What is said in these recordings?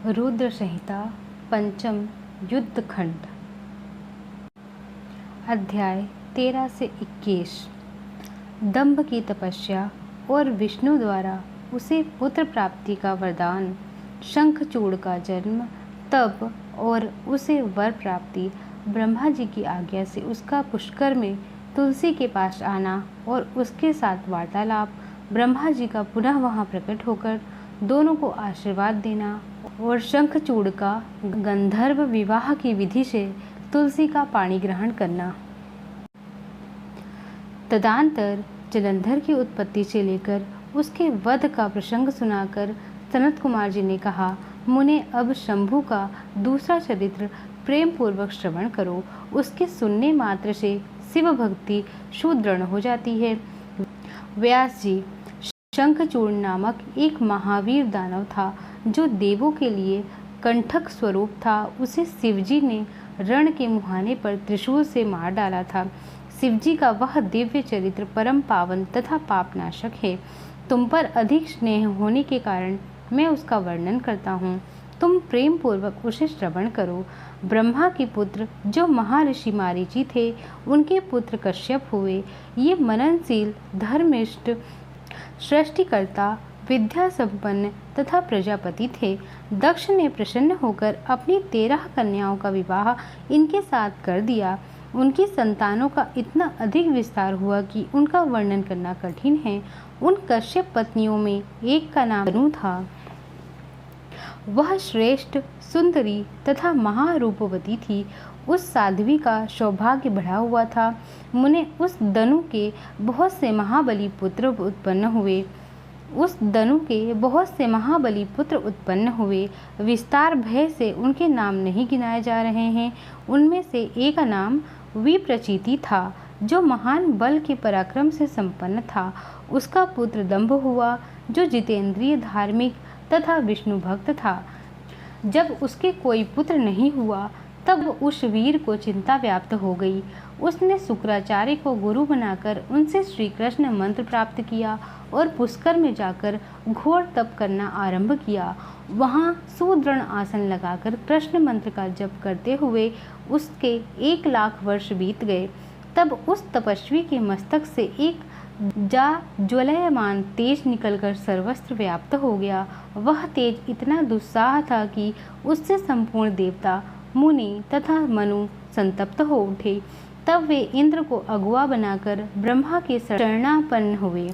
रुद्र संहिता पंचम युद्धखंड। अध्याय 13 से 21। दंभ की तपस्या और विष्णु द्वारा उसे पुत्र प्राप्ति का वरदान, शंखचूड़ का जन्म, तप और उसे वर प्राप्ति, ब्रह्मा जी की आज्ञा से उसका पुष्कर में तुलसी के पास आना और उसके साथ वार्तालाप, ब्रह्मा जी का पुनः वहां प्रकट होकर दोनों को आशीर्वाद देना और शंखचूड़ का गंधर्व विवाह की विधि से तुलसी का पाणी ग्रहण करना। तदंतर जलंधर की उत्पत्ति से लेकर उसके वध का प्रसंग सुनाकर सनत कुमार जी ने कहा, मुने अब शंभु का दूसरा चरित्र प्रेम पूर्वक श्रवण करो। उसके सुनने मात्र से शिव भक्ति सुदृढ़ हो जाती है। व्यास जी, शंखचूड़ नामक एक महावीर दानव था जो देवों के लिए कंठक स्वरूप था। उसे शिवजी ने रण के मुहाने पर त्रिशूल से मार डाला था। शिवजी का वह दिव्य चरित्र परम पावन तथा पापनाशक है। तुम पर अधिक स्नेह होने के कारण मैं उसका वर्णन करता हूँ। तुम प्रेम पूर्वक उसे श्रवण करो। ब्रह्मा के पुत्र जो महर्षि मारीची थे, उनके पुत्र कश्यप हुए। ये मननशील, धर्मिष्ठ, सृष्टिकर्ता, विद्या संपन्न तथा प्रजापति थे। दक्ष ने प्रसन्न होकर अपनी 13 कन्याओं का विवाह इनके साथ कर दिया। उनकी संतानों का इतना अधिक विस्तार हुआ कि उनका वर्णन करना कठिन है। उन कश्यप पत्नियों में एक का नाम तनु था। वह श्रेष्ठ, सुंदरी तथा महारूपवती थी। उस साध्वी का सौभाग्य बढ़ा हुआ था। मुने उस दनु के बहुत से महाबली पुत्र उत्पन्न हुए। विस्तार भय से उनके नाम नहीं गिनाए जा रहे हैं। उनमें से एक का नाम विप्रचिति था, जो महान बल के पराक्रम से संपन्न था। उसका पुत्र दंभ हुआ, जो जितेंद्रिय, धार्मिक तथा विष्णु भक्त था। जब उसके कोई पुत्र नहीं हुआ, तब उस वीर को चिंता व्याप्त हो गई। उसने शुक्राचार्य को गुरु बनाकर उनसे श्री कृष्ण मंत्र प्राप्त किया और पुष्कर में जाकर घोर तप करना आरंभ किया। वहाँ सुदृढ़ आसन लगाकर कृष्ण मंत्र का जप करते हुए उसके 1 लाख वर्ष बीत गए। तब उस तपस्वी के मस्तक से एक ज्वलयमान तेज निकलकर सर्वत्र व्याप्त हो गया। वह तेज इतना दुस्साह था कि उससे संपूर्ण देवता, मुनि तथा मनु संतप्त हो उठे। तब वे इंद्र को अगुआ बनाकर ब्रह्मा के शरणापन्न हुए।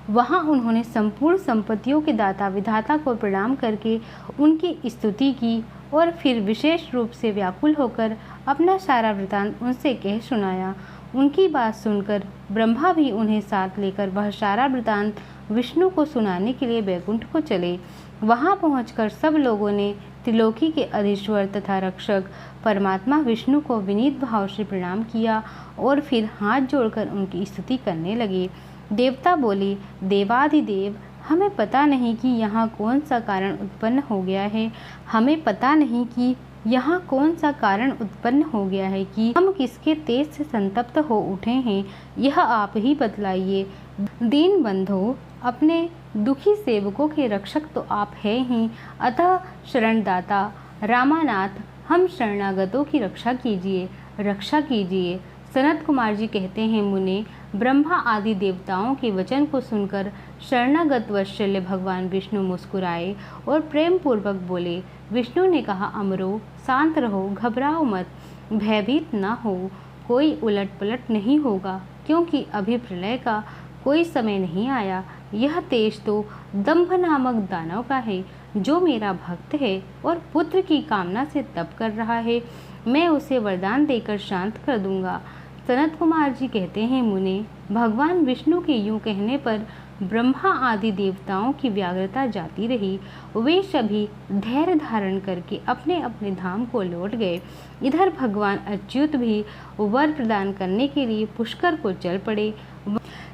वहां उन्होंने संपूर्ण संपत्तियों के दाता विधाता को प्रणाम करके उनकी स्तुति की और फिर विशेष रूप से व्याकुल होकर अपना सारा वृतांत उनसे कह सुनाया। उनकी बात सुनकर ब्रह्मा भी उन्हें साथ लेकर वह सारा वृतांत विष्णु को सुनाने के लिए वैकुंठ को चले। वहां पहुंचकर सब लोगों ने त्रिलोकी के अधीश्वर तथा रक्षक परमात्मा विष्णु को विनीत भाव से प्रणाम किया और फिर हाथ जोड़कर उनकी स्तुति करने लगे। देवता बोले, देवाधिदेव, हमें पता नहीं कि यहाँ कौन सा कारण उत्पन्न हो गया है कि हम किसके तेज से संतप्त हो उठे हैं, यह आप ही बतलाइए। दीन बंधो, अपने दुखी सेवकों के रक्षक तो आप हैं ही, अतः शरणदाता रामानाथ, हम शरणागतों की रक्षा कीजिए। सनत कुमार जी कहते हैं, मुने, ब्रह्मा आदि देवताओं के वचन को सुनकर शरणागत वत्सल्य भगवान विष्णु मुस्कुराए और प्रेम पूर्वक बोले। विष्णु ने कहा, अमरो, शांत रहो, घबराओ मत, भयभीत न हो। कोई उलट पलट नहीं होगा, क्योंकि अभी प्रलय का कोई समय नहीं आया। यह तेज तो दंभ नामक दानव का है, जो मेरा भक्त है और पुत्र की कामना से तप कर रहा है। मैं उसे वरदान देकर शांत कर दूंगा। सनत कुमार जी कहते हैं, मुने, भगवान विष्णु के यूं कहने पर ब्रह्मा आदि देवताओं की व्याग्रता जाती रही। वे सभी धैर्य धारण करके अपने अपने धाम को लौट गए। इधर भगवान अच्युत भी वर प्रदान करने के लिए पुष्कर को चल पड़े।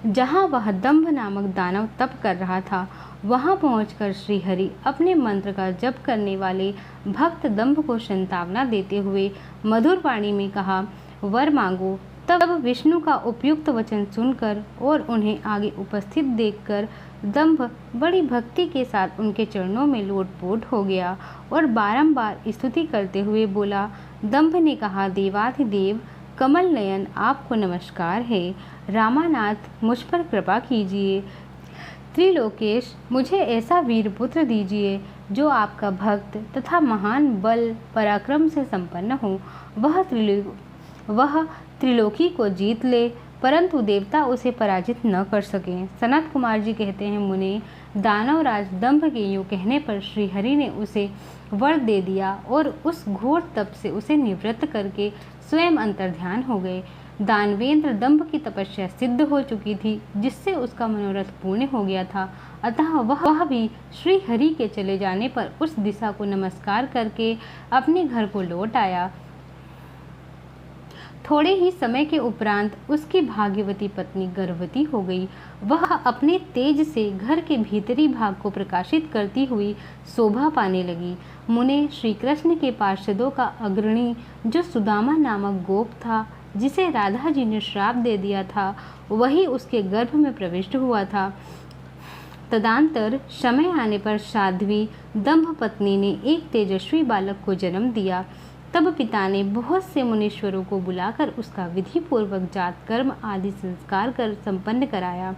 जहाँ वह दंभ नामक दानव तप कर रहा था, वहाँ पहुंचकर श्रीहरि अपने मंत्र का जप करने वाले भक्त दंभ को संतावना देते हुए मधुर वाणी में कहा, वर मांगो, तब विष्णु का उपयुक्त वचन सुनकर और उन्हें आगे उपस्थित देखकर दंभ बड़ी भक्ति के साथ उनके चरणों में लोटपोट हो गया और बारंबार स्तुति करते हुए बोला। दंभ ने कहा, देवाधिदेव कमल नयन, आपको नमस्कार है। रामानाथ, मुझ पर कृपा कीजिए। त्रिलोकेश, मुझे ऐसा वीर पुत्र दीजिए जो आपका भक्त तथा महान बल पराक्रम से संपन्न हो। वह त्रिलोकी को जीत ले, परंतु देवता उसे पराजित न कर सकें। सनत कुमार जी कहते हैं, मुने, दानवराज दंभ के यूँ कहने पर श्रीहरि ने उसे वर दे दिया और उस घोर तप से उसे निवृत्त करके स्वयं अंतर्ध्यान हो गए। दानवेंद्र दंभ की तपस्या सिद्ध हो चुकी थी, जिससे उसका मनोरथ पूर्ण हो गया था। अतः वह भी श्री हरि के चले जाने पर उस दिशा को नमस्कार करके अपने घर को लौट आया। थोड़े ही समय के उपरांत उसकी भाग्यवती पत्नी गर्भवती हो गई। वह अपने तेज से घर के भीतरी भाग को प्रकाशित करती हुई शोभा पाने लगी। मुने, श्री कृष्ण के पार्षदों का अग्रणी जो सुदामा नामक गोप था, जिसे राधा जी ने श्राप दे दिया था, वही उसके गर्भ में प्रविष्ट हुआ था। तदंतर समय आने पर साध्वी दंभ पत्नी ने एक तेजस्वी बालक को जन्म दिया। तब पिता ने बहुत से मुनीश्वरों को बुलाकर उसका विधि पूर्वक जात कर्म आदि संस्कार कर संपन्न कराया।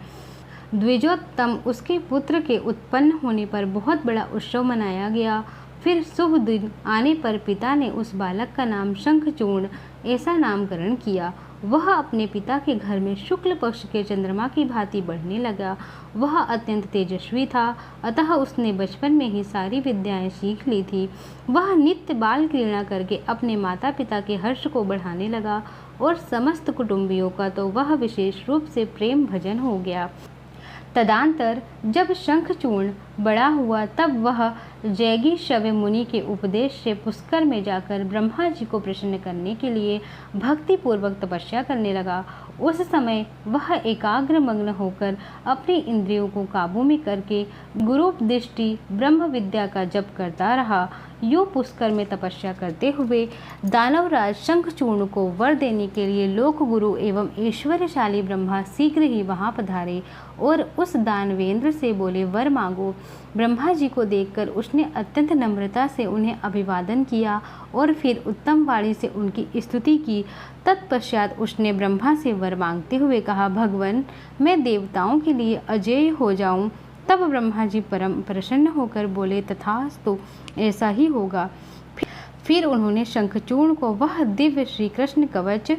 द्विजोत्तम उसके पुत्र के उत्पन्न होने पर बहुत बड़ा उत्सव मनाया गया। फिर शुभ दिन आने पर पिता ने उस बालक का नाम शंखचूर्ण ऐसा नामकरण किया। वह अपने पिता के घर में शुक्ल पक्ष के चंद्रमा की भांति बढ़ने लगा। वह अत्यंत तेजस्वी था, अतः उसने बचपन में ही सारी विद्याएं सीख ली थी। वह नित्य बाल क्रीड़ा करके अपने माता पिता के हर्ष को बढ़ाने लगा और समस्त कुटुंबियों का तो वह विशेष रूप से प्रेम भजन हो गया। तदंतर जब शंखचूर्ण बड़ा हुआ, तब वह जैगी शव्य मुनि के उपदेश से पुष्कर में जाकर ब्रह्मा जी को प्रसन्न करने के लिए भक्ति पूर्वक तपस्या करने लगा। उस समय वह एकाग्र मग्न होकर अपनी इंद्रियों को काबू में करके गुरुपदिष्टि ब्रह्म विद्या का जप करता रहा। यूँ पुष्कर में तपस्या करते हुए दानवराज शंखचूर्ण को वर देने के लिए लोक गुरु एवं ऐश्वर्यशाली ब्रह्मा शीघ्र ही वहां पधारे और उस दानवेंद्र से बोले, वर मांगो। ब्रह्मा जी को देखकर उसने अत्यंत नम्रता से उन्हें अभिवादन किया और फिर उत्तम वाणी से उनकी स्तुति की। तत्पश्चात उसने ब्रह्मा से वर मांगते हुए कहा, भगवान, मैं देवताओं के लिए अजेय हो जाऊं। तब ब्रह्मा जी परम प्रसन्न होकर बोले, तथास्तु, ऐसा ही होगा। फिर उन्होंने शंखचूर्ण को वह दिव्य श्री कृष्ण कवच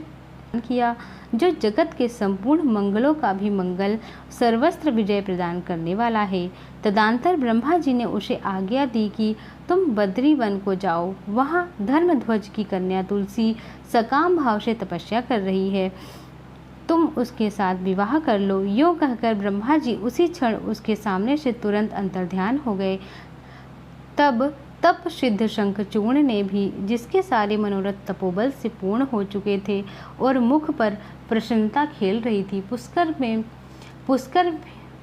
किया जो जगत के संपूर्ण मंगलों का भी मंगल, सर्वस्त्र विजय प्रदान करने वाला है। तदंतर ब्रह्मा जी ने उसे आज्ञा दी कि तुम बद्री वन को जाओ। वहाँ धर्मध्वज की कन्या तुलसी सकाम भाव से तपस्या कर रही है, तुम उसके साथ विवाह कर लो। यूँ कहकर ब्रह्मा जी उसी क्षण उसके सामने से तुरंत अंतर्ध्यान हो गए। तब तप सिद्ध शंखचूर्ण ने भी, जिसके सारे मनोरथ तपोबल से पूर्ण हो चुके थे और मुख पर प्रसन्नता खेल रही थी,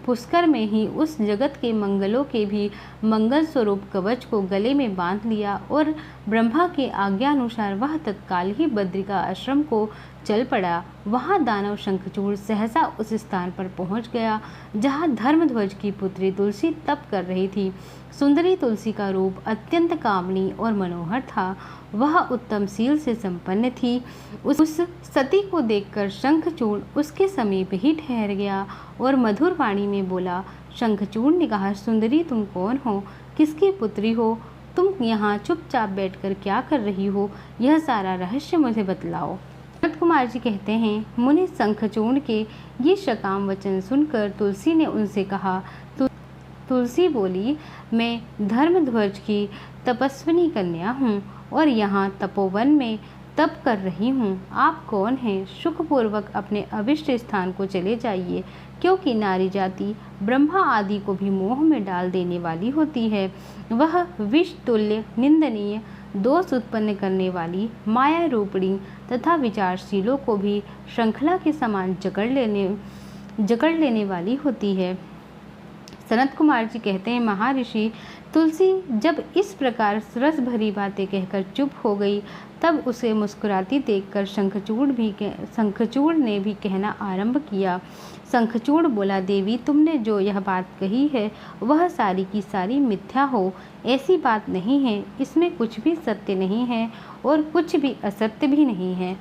पुष्कर में ही उस जगत के मंगलों के भी मंगल स्वरूप कवच को गले में बांध लिया और ब्रह्मा के आज्ञानुसार वह तत्काल ही बद्रिका आश्रम को चल पड़ा। वहाँ दानव शंखचूर्ण सहसा उस स्थान पर पहुँच गया जहाँ धर्मध्वज की पुत्री तुलसी तप कर रही थी। सुंदरी तुलसी का रूप अत्यंत कामनी और मनोहर था। वह उत्तम शील से संपन्न थी। उस सती को देखकर शंखचूर्ण उसके समीप ही ठहर गया और मधुर वाणी में बोला। शंखचूर्ण ने कहा, सुंदरी, तुम कौन हो? किसकी पुत्री हो? तुम यहाँ चुपचाप बैठकर क्या कर रही हो? यह सारा रहस्य मुझे बतलाओ। सनत कुमार जी कहते हैं, मुनि शंखचूर्ण के ये सकाम वचन सुनकर तुलसी ने उनसे कहा। तुलसी बोली, मैं धर्मध्वज की तपस्विनी कन्या हूँ और यहाँ तपोवन में तप कर रही हूँ। आप कौन हैं? सुखपूर्वक अपने अभिष्ट स्थान को चले जाइए, क्योंकि नारी जाति ब्रह्मा आदि को भी मोह में डाल देने वाली होती है। वह विष तुल्य, निंदनीय, दोष उत्पन्न करने वाली, माया रूपिणी तथा विचारशीलों को भी श्रृंखला के समान जकड़ लेने वाली होती है। सनत कुमार जी कहते हैं, महर्षि तुलसी जब इस प्रकार रस भरी बातें कहकर चुप हो गई, तब उसे मुस्कुराती देखकर शंखचूड़ ने भी कहना आरंभ किया। शंखचूड़ बोला, देवी तुमने जो यह बात कही है वह सारी की सारी मिथ्या हो, ऐसी बात नहीं है, इसमें कुछ भी सत्य नहीं है और कुछ भी असत्य भी नहीं है।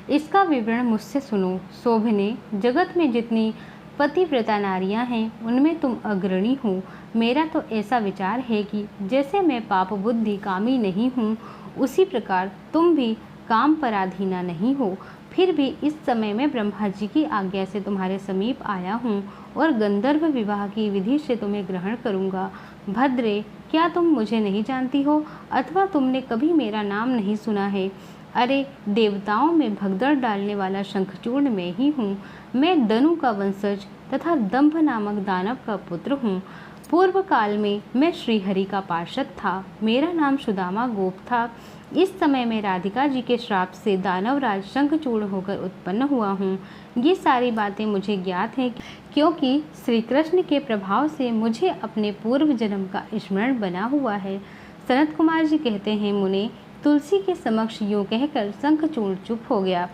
इसका विवरण मुझसे सुनो। शोभने, जगत में जितनी पतिव्रता नारियां हैं उनमें तुम अग्रणी हो। मेरा तो ऐसा विचार है कि जैसे मैं पाप बुद्धि कामी नहीं हूँ, उसी प्रकार तुम भी काम पराधीना नहीं हो। फिर भी इस समय मैं ब्रह्मा जी की आज्ञा से तुम्हारे समीप आया हूँ और गंधर्व विवाह की विधि से तुम्हें ग्रहण करूँगा। भद्रे, क्या तुम मुझे नहीं जानती हो अथवा तुमने कभी मेरा नाम नहीं सुना है? अरे, देवताओं में भगदड़ डालने वाला शंखचूड़ मैं ही हूँ। मैं दनु का वंशज तथा दंभ नामक दानव का पुत्र हूँ। पूर्व काल में मैं श्रीहरि का पार्षद था। मेरा नाम सुदामा गोप था। इस समय मैं राधिका जी के श्राप से दानवराज शंखचूड़ होकर उत्पन्न हुआ हूँ। ये सारी बातें मुझे ज्ञात हैं, क्योंकि श्री कृष्ण के प्रभाव से मुझे अपने पूर्व जन्म का स्मरण बना हुआ है। सनत कुमार जी कहते हैं, मुने, तुलसी के समक्ष यूँ कहकर शंखचूड़ चुप हो गया।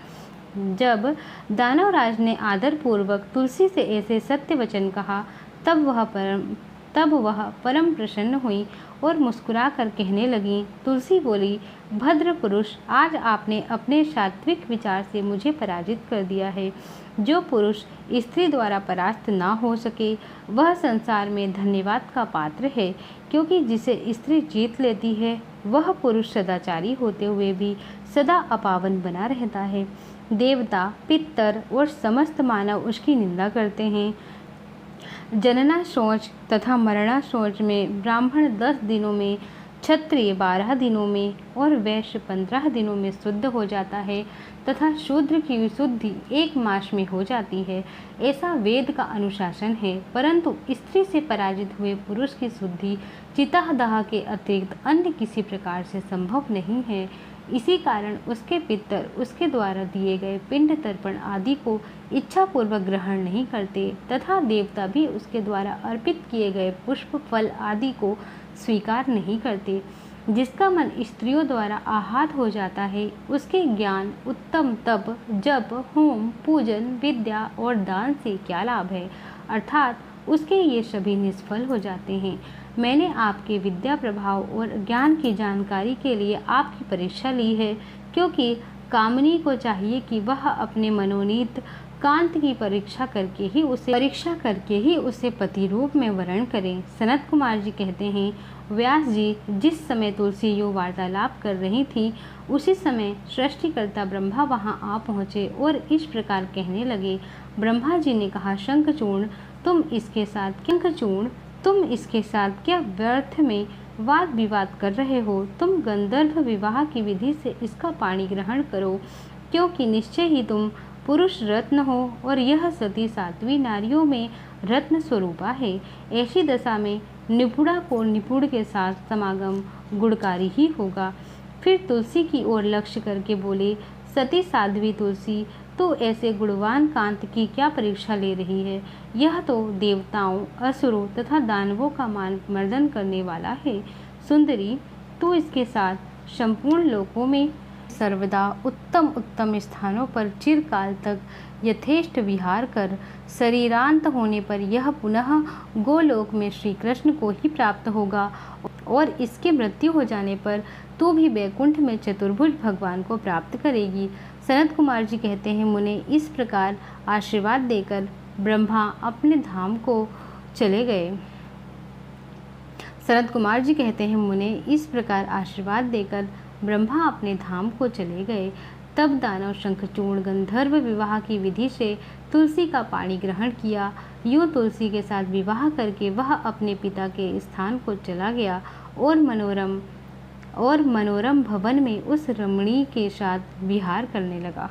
जब दानवराज ने आदरपूर्वक तुलसी से ऐसे सत्य वचन कहा, तब वह परम प्रसन्न हुई और मुस्कुराकर कहने लगी। तुलसी बोली, भद्र पुरुष, आज आपने अपने सात्विक विचार से मुझे पराजित कर दिया है। जो पुरुष स्त्री द्वारा परास्त ना हो सके वह संसार में धन्यवाद का पात्र है, क्योंकि जिसे स्त्री जीत लेती है वह पुरुष सदाचारी होते हुए भी सदा अपावन बना रहता है। देवता, पितर और समस्त मानव उसकी निंदा करते हैं। जनना शौच तथा मरणा शौच में ब्राह्मण 10 दिनों में, क्षत्रिय 12 दिनों में और वैश्य 15 दिनों में शुद्ध हो जाता है तथा शूद्र की शुद्धि 1 मास में हो जाती है। ऐसा वेद का अनुशासन है। परंतु स्त्री से पराजित हुए पुरुष की शुद्धि चितादाह के अतिरिक्त अन्य किसी प्रकार से संभव नहीं है। इसी कारण उसके पितर उसके द्वारा दिए गए पिंड तर्पण आदि को इच्छापूर्वक ग्रहण नहीं करते तथा देवता भी उसके द्वारा अर्पित किए गए पुष्प फल आदि को स्वीकार नहीं करते। जिसका मन स्त्रियों द्वारा आहत हो जाता है, उसके ज्ञान, उत्तम तप, जप, होम, पूजन, विद्या और दान से क्या लाभ है, अर्थात उसके ये सभी निष्फल हो जाते हैं। मैंने आपके विद्या प्रभाव और ज्ञान की जानकारी के लिए आपकी परीक्षा ली है, क्योंकि कामनी को चाहिए कि वह अपने मनोनीत कांत की परीक्षा करके ही उसे पति रूप में वर्ण करें। सनत कुमार जी कहते हैं, व्यास जी जिस समय तुलसी यो वार्तालाप कर रही थी, उसी समय सृष्टिकर्ता ब्रह्मा वहां आ पहुँचे और इस प्रकार कहने लगे। ब्रह्मा जी ने कहा, शंखचूड़ तुम इसके साथ क्या व्यर्थ में वाद विवाद कर रहे हो? तुम गंधर्व विवाह की विधि से इसका पाणी ग्रहण करो, क्योंकि निश्चय ही तुम पुरुष रत्न हो और यह सती सात्वी नारियों में रत्न स्वरूपा है। ऐसी दशा में निपुणा को निपुण के साथ समागम गुणकारी ही होगा। फिर तुलसी की ओर लक्ष्य करके बोले, सती साध्वी तुलसी, तो ऐसे गुणवान कांत की क्या परीक्षा ले रही है? यह तो देवताओं, असुरों तथा दानवों का मान मर्दन करने वाला है। सुंदरी, तू इसके साथ संपूर्ण लोकों में सर्वदा उत्तम स्थानों पर चिरकाल तक यथेष्ट विहार कर, शरीरांत होने पर यह पुनः गोलोक में श्री कृष्ण को ही प्राप्त होगा और इसके मृत्यु हो जाने पर तू भी वैकुंठ में चतुर्भुज भगवान को प्राप्त करेगी। सनत कुमार जी कहते हैं, मुने, इस प्रकार आशीर्वाद देकर ब्रह्मा अपने धाम को चले गए। सनत कुमार जी कहते हैं, मुने, इस प्रकार आशीर्वाद देकर ब्रह्मा अपने धाम को चले गए। तब दानव शंखचूड़ गंधर्व विवाह की विधि से तुलसी का पाणी ग्रहण किया। यूँ तुलसी के साथ विवाह करके वह अपने पिता के स्थान को चला गया और मनोरम भवन में उस रमणी के साथ विहार करने लगा।